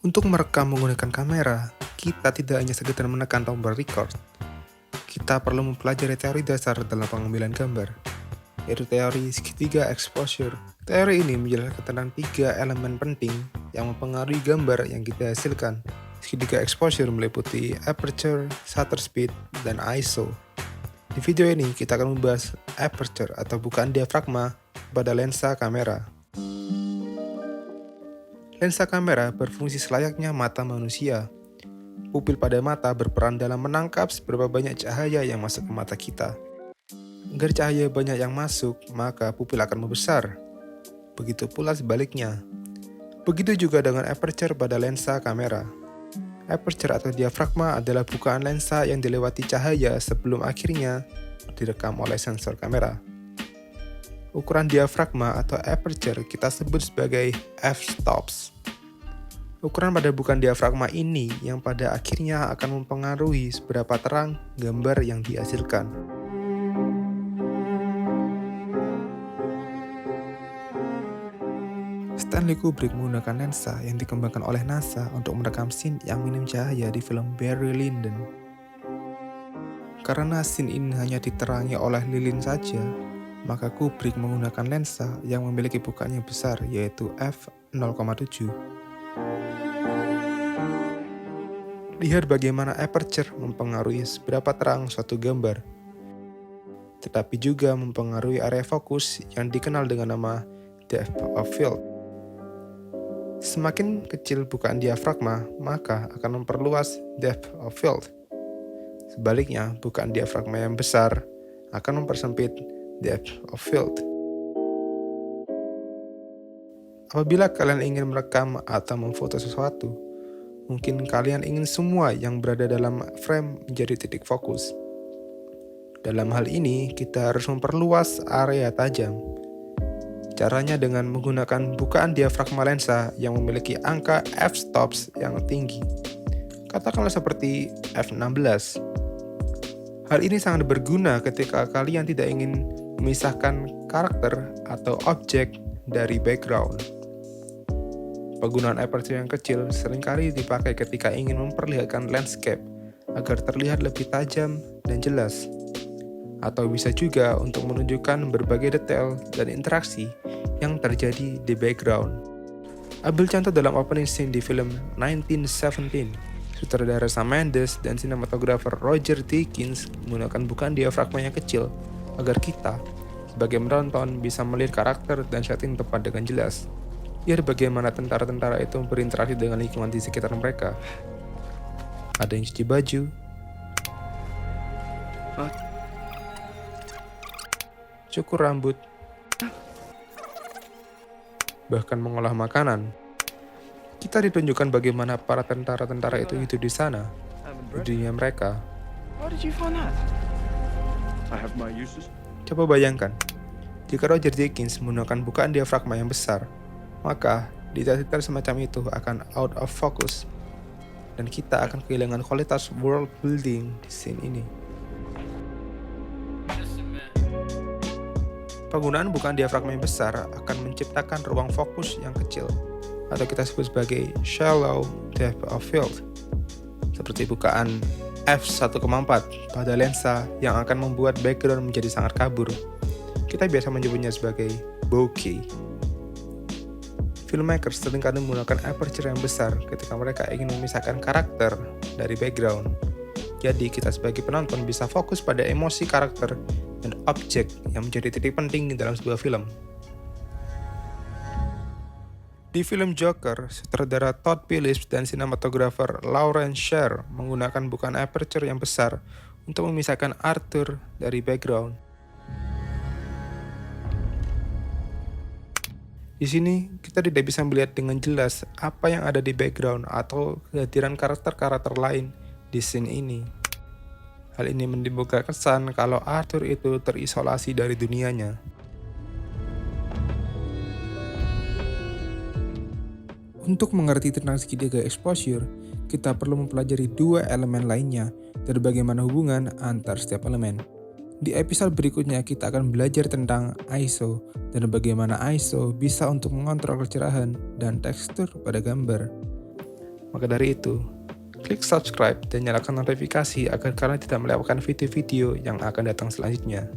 Untuk merekam menggunakan kamera, kita tidak hanya sekedar menekan tombol record. Kita perlu mempelajari teori dasar dalam pengambilan gambar, yaitu teori segitiga exposure. Teori ini menjelaskan tentang 3 elemen penting yang mempengaruhi gambar yang kita hasilkan. Segitiga exposure meliputi aperture, shutter speed, dan ISO. Di video ini kita akan membahas aperture atau bukaan diafragma pada lensa kamera. Lensa kamera berfungsi selayaknya mata manusia. Pupil pada mata berperan dalam menangkap seberapa banyak cahaya yang masuk ke mata kita. Agar cahaya banyak yang masuk, maka pupil akan membesar. Begitu pula sebaliknya. Begitu juga dengan aperture pada lensa kamera. Aperture atau diafragma adalah bukaan lensa yang dilewati cahaya sebelum akhirnya direkam oleh sensor kamera. Ukuran diafragma atau aperture kita sebut sebagai f-stops. Ukuran pada bukaan diafragma ini yang pada akhirnya akan mempengaruhi seberapa terang gambar yang dihasilkan. Stanley Kubrick menggunakan lensa yang dikembangkan oleh NASA untuk merekam scene yang minim cahaya di film Barry Lyndon. Karena scene ini hanya diterangi oleh lilin saja, maka Kubrick menggunakan lensa yang memiliki bukaannya besar, yaitu f0,7. Lihat bagaimana aperture mempengaruhi seberapa terang suatu gambar, tetapi juga mempengaruhi area fokus yang dikenal dengan nama depth of field. Semakin kecil bukaan diafragma, maka akan memperluas depth of field. Sebaliknya, bukaan diafragma yang besar akan mempersempit depth of field. Apabila kalian ingin merekam atau memfoto sesuatu, mungkin kalian ingin semua yang berada dalam frame menjadi titik fokus. Dalam hal ini, kita harus memperluas area tajam. Caranya dengan menggunakan bukaan diafragma lensa yang memiliki angka f-stops yang tinggi. Katakanlah seperti f16. Hal ini sangat berguna ketika kalian tidak ingin memisahkan karakter atau objek dari background. Penggunaan aperture yang kecil seringkali dipakai ketika ingin memperlihatkan landscape agar terlihat lebih tajam dan jelas. Atau bisa juga untuk menunjukkan berbagai detail dan interaksi yang terjadi di background. Ambil contoh dalam opening scene di film 1917. Sutradara Sam Mendes dan sinematografer Roger Deakins menggunakan bukaan diafragma yang kecil agar kita, sebagai menonton, bisa melihat karakter dan setting tepat dengan jelas. Lihat bagaimana tentara-tentara itu berinteraksi dengan lingkungan di sekitar mereka. Ada yang cuci baju, cukur rambut, bahkan mengolah makanan. Kita ditunjukkan bagaimana para tentara-tentara itu hidup di sana, di dunia mereka. Coba bayangkan, jika Roger Deakins menggunakan bukaan diafragma yang besar, maka detail-detail semacam itu akan out of focus, dan kita akan kehilangan kualitas world building di scene ini. Penggunaan bukaan diafragma yang besar akan menciptakan ruang fokus yang kecil, atau kita sebut sebagai shallow depth of field, seperti bukaan f1,4 pada lensa yang akan membuat background menjadi sangat kabur. Kita biasa menyebutnya sebagai bokeh. Filmmaker seringkali menggunakan aperture yang besar ketika mereka ingin memisahkan karakter dari background. Jadi kita sebagai penonton bisa fokus pada emosi karakter dan objek yang menjadi titik penting dalam sebuah film. Di film Joker, sutradara Todd Phillips dan sinematografer Lawrence Sher menggunakan bukaan aperture yang besar untuk memisahkan Arthur dari background. Di sini, kita tidak bisa melihat dengan jelas apa yang ada di background atau kehadiran karakter-karakter lain di scene ini. Hal ini menimbulkan kesan kalau Arthur itu terisolasi dari dunianya. Untuk mengerti tentang segitiga exposure, kita perlu mempelajari 2 elemen lainnya dan bagaimana hubungan antar setiap elemen. Di episode berikutnya kita akan belajar tentang ISO dan bagaimana ISO bisa untuk mengontrol kecerahan dan tekstur pada gambar. Maka dari itu, klik subscribe dan nyalakan notifikasi agar kalian tidak melewatkan video-video yang akan datang selanjutnya.